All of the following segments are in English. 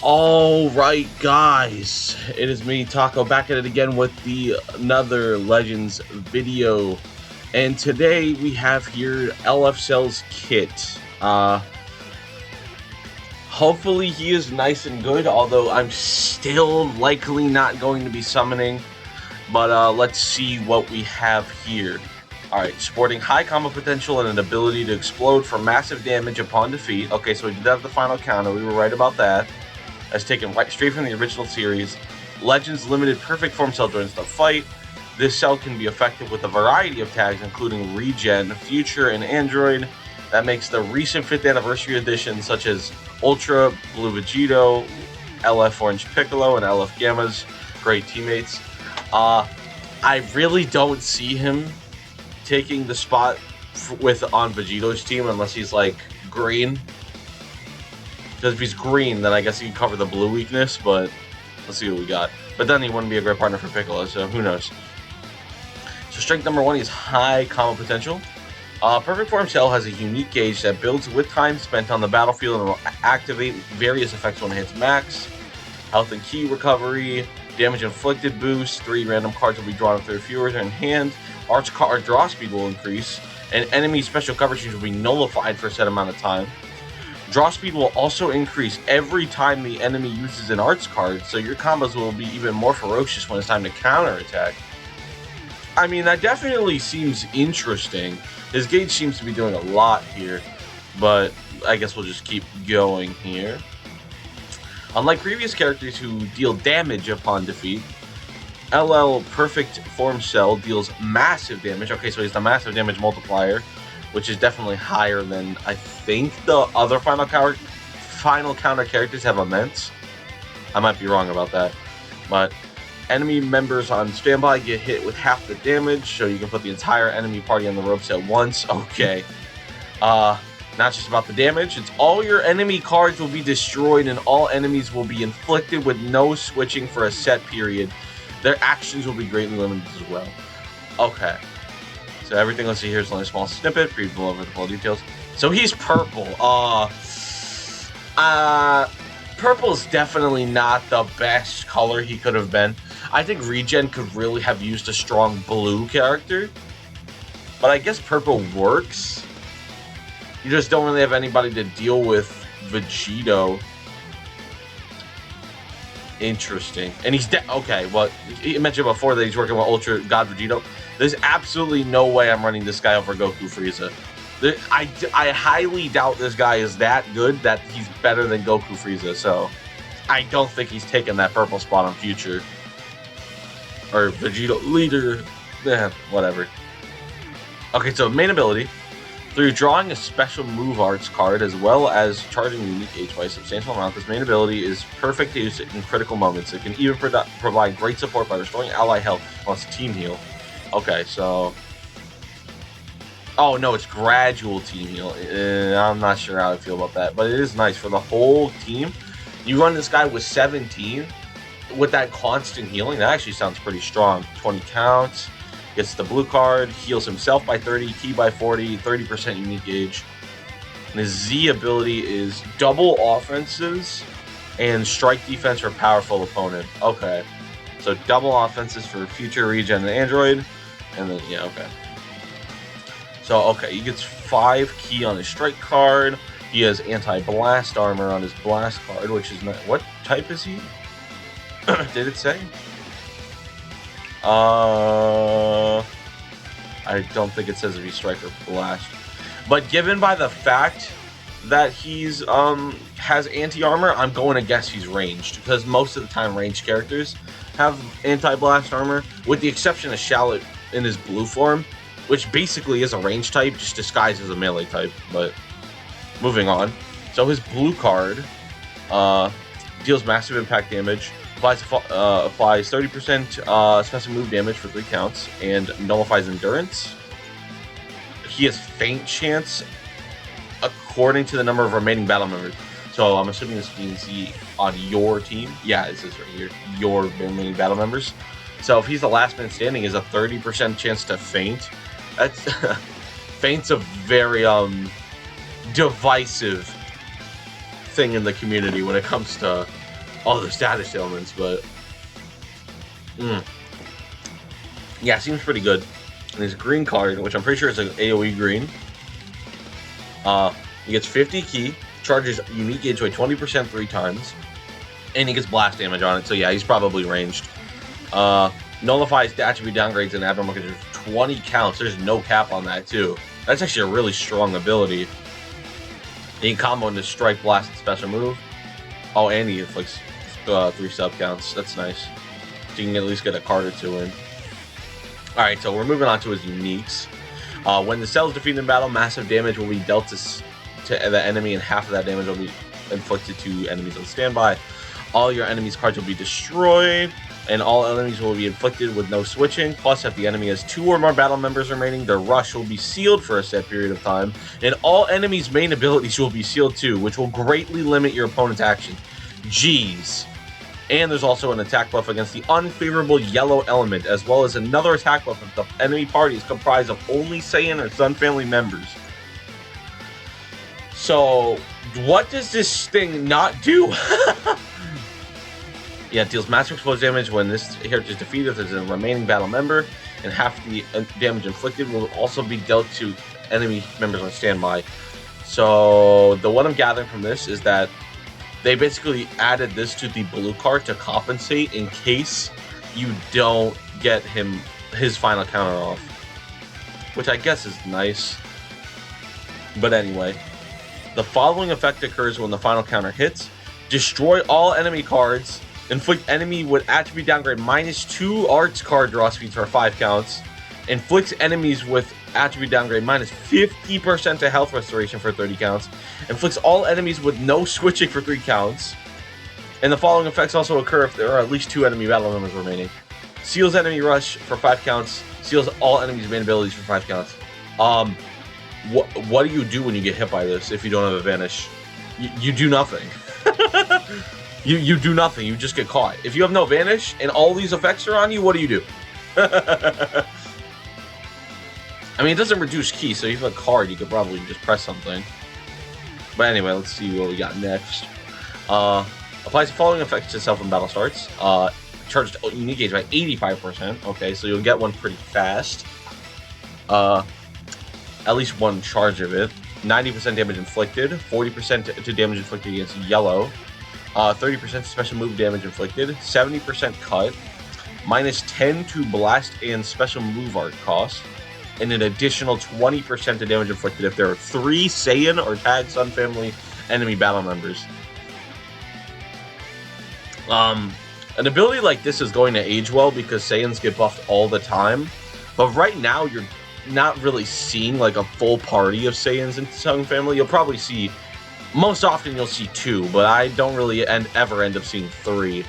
Alright guys, it is me Taco back at it again with another Legends video, and today we have here LF Cell's kit. Hopefully he is nice and good, although I'm still likely not going to be summoning, but let's see what we have here. Alright, sporting high combo potential and an ability to explode for massive damage upon defeat. Okay, so we did have the final counter, we were right about that. That's taken right straight from the original series. Legends limited perfect form cell joins the fight. This cell can be effective with a variety of tags, including Regen, Future, and Android. That makes the recent 5th anniversary editions, such as Ultra, Blue Vegito, LF Orange Piccolo, and LF Gamma's great teammates. I really don't see him taking the spot on Vegito's team unless he's like green. Because if he's green, then I guess he can cover the blue weakness, but let's see what we got. But then he wouldn't be a great partner for Piccolo, so who knows. So strength number 1 is high combo potential. Perfect Form Cell has a unique gauge that builds with time spent on the battlefield and will activate various effects when it hits max. Health and key recovery, damage inflicted boost, 3 random cards will be drawn if their viewers are in hand. Arch card draw speed will increase, and enemy special coverage will be nullified for a set amount of time. Draw speed will also increase every time the enemy uses an arts card, so your combos will be even more ferocious when it's time to counterattack. I mean, that definitely seems interesting. His gauge seems to be doing a lot here, but I guess we'll just keep going here. Unlike previous characters who deal damage upon defeat, LL Perfect Form Cell deals massive damage. Okay, so he's the massive damage multiplier, which is definitely higher than I think the other final counter characters have immense. I might be wrong about that. But enemy members on standby get hit with half the damage, so you can put the entire enemy party on the ropes at once. Okay. Not just about the damage, it's all your enemy cards will be destroyed and all enemies will be inflicted with no switching for a set period. Their actions will be greatly limited as well. Okay. So everything let's see here is only a small snippet. Read below over the full details. So he's purple. Purple is definitely not the best color he could have been. I think Regen could really have used a strong blue character, but I guess purple works. You just don't really have anybody to deal with Vegito. Interesting. And he's okay. Well, you mentioned before that he's working with Ultra God Vegito. There's absolutely no way I'm running this guy over Goku Frieza. I highly doubt this guy is that good that he's better than Goku Frieza. So I don't think he's taking that purple spot on Future or Vegito leader. Whatever. Okay, so main ability. Through drawing a special move arts card as well as charging unique H by a substantial amount, this main ability is perfect to use in critical moments. It can even provide great support by restoring ally health plus team heal. Okay, so... Oh, no, it's gradual team heal. I'm not sure how I feel about that, but it is nice for the whole team. You run this guy with 17 with that constant healing. That actually sounds pretty strong. 20 counts. Gets the blue card, heals himself by 30, key by 40, 30% unique gauge. And his Z ability is double offenses and strike defense for powerful opponent. Okay. So double offenses for Future, Regen, and Android. And then, yeah, okay. So, okay, he gets 5 key on his strike card. He has anti-blast armor on his blast card, which is not... What type is he? Did it say? I don't think it says if he's strike or blast. But given by the fact that he's has anti-armor, I'm going to guess he's ranged, because most of the time ranged characters have anti-blast armor, with the exception of Shallot in his blue form, which basically is a range type, just disguised as a melee type. But moving on. So his blue card deals massive impact damage, applies 30% special move damage for 3 counts, and nullifies endurance. He has feint chance according to the number of remaining battle members. So I'm assuming this means he on your team. Yeah, this is right here. Your remaining battle members. So if he's the last man standing, is a 30% chance to feint. That's feint's a very divisive thing in the community when it comes to all the status ailments, but yeah, seems pretty good. And his green card, which I'm pretty sure is an AoE green, he gets 50 ki, charges unique gauge by 20% 3 times, and he gets blast damage on it. So yeah, he's probably ranged. Nullifies the attribute downgrades and abnormal conditions 20 counts. There's no cap on that too. That's actually a really strong ability. He can combo into strike, blast, and special move. Oh, and he inflicts 3 sub counts. That's nice. So you can at least get a card or 2 in. Alright, so we're moving on to his uniques. When the cell is defeated in battle, massive damage will be dealt to the enemy, and half of that damage will be inflicted to enemies on standby. All your enemies' cards will be destroyed, and all enemies will be inflicted with no switching. Plus, if the enemy has 2 or more battle members remaining, their rush will be sealed for a set period of time, and all enemies' main abilities will be sealed too, which will greatly limit your opponent's action. Jeez. And there's also an attack buff against the unfavorable yellow element, as well as another attack buff if the enemy party is comprised of only Saiyan or Sun family members. So, what does this thing not do? Yeah, it deals massive explosive damage when this character is defeated if there's a remaining battle member, and half the damage inflicted will also be dealt to enemy members on standby. So, what I'm gathering from this is that they basically added this to the blue card to compensate in case you don't get his final counter off, which I guess is nice. But anyway, the following effect occurs when the final counter hits: destroy all enemy cards, inflict enemy with attribute downgrade -2 arts card draw speeds for 5 counts, inflicts enemies with attribute downgrade -50% to health restoration for 30 counts, inflicts all enemies with no switching for 3 counts, and the following effects also occur if there are at least 2 enemy battle members remaining: seals enemy rush for 5 counts, seals all enemies main abilities for 5 counts. What do you do when you get hit by this if you don't have a vanish? You do nothing. you do nothing. You just get caught. If you have no vanish and all these effects are on you, what do you do? I mean, it doesn't reduce key, so if you have a card, you could probably just press something. But anyway, let's see what we got next. Applies the following effects to self when battle starts. Charged unique gauge by 85%. Okay, so you'll get one pretty fast. At least one charge of it. 90% damage inflicted. 40% to damage inflicted against yellow. 30% special move damage inflicted. 70% cut. -10 to blast and special move art cost. And an additional 20% to damage inflicted if there are 3 Saiyan or Tag Sun family enemy battle members. An ability like this is going to age well because Saiyans get buffed all the time. But right now, you're not really seeing like a full party of Saiyans in Sun family. You'll probably see, most often you'll see 2, but I don't really ever end up seeing 3.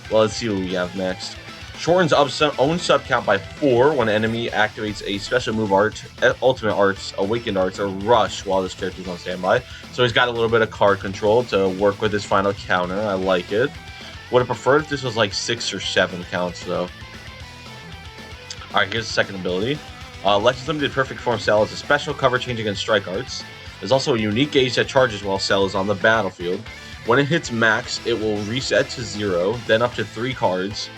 Well, let's see what we have next. Shortens own sub count by 4 when enemy activates a special move art, ultimate arts, awakened arts, or rush while this character is on standby. So he's got a little bit of card control to work with his final counter. I like it. Would have preferred if this was like 6 or 7 counts though. Alright, here's the second ability. Legends Limited Perfect Form Cell is a special cover change against strike arts. There's also a unique gauge that charges while Cell is on the battlefield. When it hits max, it will reset to 0, then up to 3 cards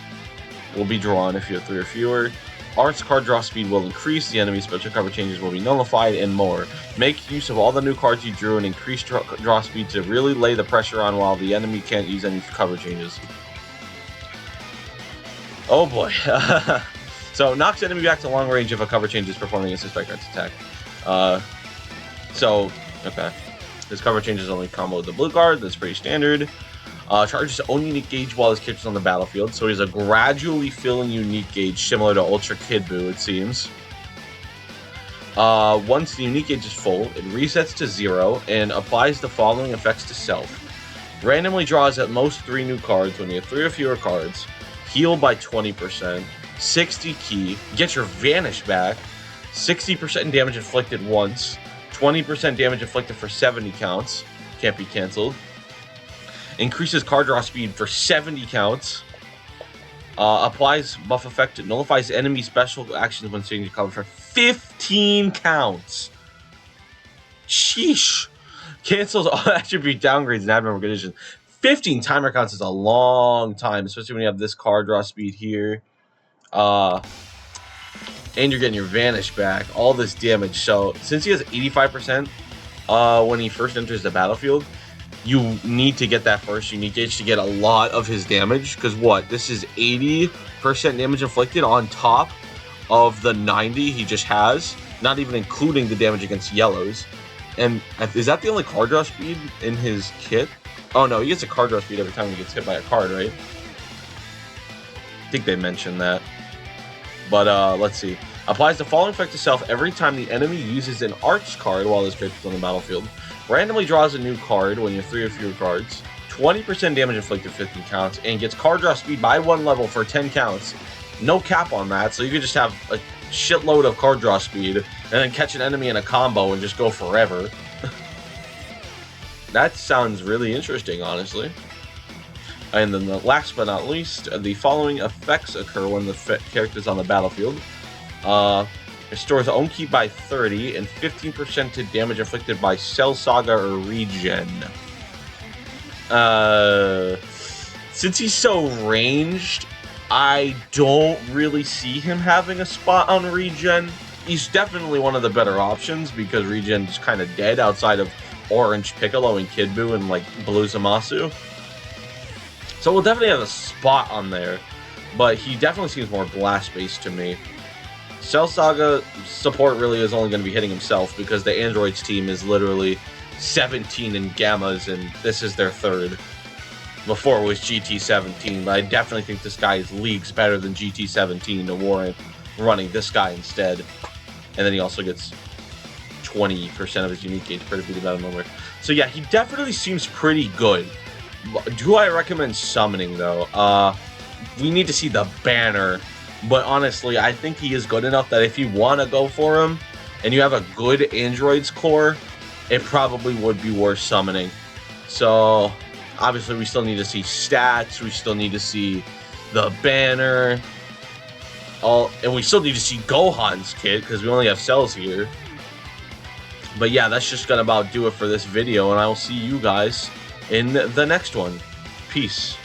will be drawn if you have 3 or fewer. Arts card draw speed will increase, the enemy's special cover changes will be nullified, and more. Make use of all the new cards you drew and increase draw speed to really lay the pressure on while the enemy can't use any cover changes. Oh boy. So, knocks enemy back to long range if a cover change is performed against a strike arts attack. Okay. His cover change is only combo with the blue card, that's pretty standard. Charges own unique gauge while his character's on the battlefield, so he's a gradually filling unique gauge, similar to Ultra Kid Buu, it seems. Once the unique gauge is full, it resets to 0 and applies the following effects to self. Randomly draws at most 3 new cards when you have 3 or fewer cards. Heal by 20%. 60 ki. Get your Vanish back. 60% damage inflicted once. 20% damage inflicted for 70 counts. Can't be cancelled. Increases card draw speed for 70 counts. Applies buff effect. Nullifies enemy special actions when changing cover for 15 counts. Sheesh. Cancels all attribute downgrades and abnormal conditions. 15 timer counts is a long time, especially when you have this card draw speed here. And you're getting your Vanish back. All this damage. So, since he has 85% when he first enters the battlefield, you need to get that first unique gauge to get a lot of his damage. Because what? This is 80% damage inflicted on top of the 90 he just has. Not even including the damage against yellows. And is that the only card draw speed in his kit? Oh no, he gets a card draw speed every time he gets hit by a card, right? I think they mentioned that. But let's see. Applies the following effect to self every time the enemy uses an arts card while this character is on the battlefield. Randomly draws a new card when you have 3 or fewer cards. 20% damage inflicted 15 counts. And gets card draw speed by 1 level for 10 counts. No cap on that, so you could just have a shitload of card draw speed and then catch an enemy in a combo and just go forever. That sounds really interesting, honestly. And then the last but not least, the following effects occur when the character's on the battlefield. Restores own ki by 30 and 15% to damage inflicted by Cell Saga or Regen. Since he's so ranged, I don't really see him having a spot on Regen. He's definitely one of the better options because Regen's kind of dead outside of Orange Piccolo and Kid Buu and like Blue Zamasu. So we'll definitely have a spot on there, but he definitely seems more blast-based to me. Cell Saga support really is only going to be hitting himself because the Androids team is literally 17 in Gammas, and this is their 3rd. Before it was GT17, but I definitely think this guy is leagues better than GT17 to warrant running this guy instead. And then he also gets 20% of his unique gauge per defeated battle number. So yeah, he definitely seems pretty good. Do I recommend summoning, though? We need to see the banner. But honestly, I think he is good enough that if you want to go for him, and you have a good Androids core, it probably would be worth summoning. So, obviously, we still need to see stats. We still need to see the banner. And we still need to see Gohan's kit, because we only have cells here. But yeah, that's just going to about do it for this video, and I will see you guys in the next one. Peace.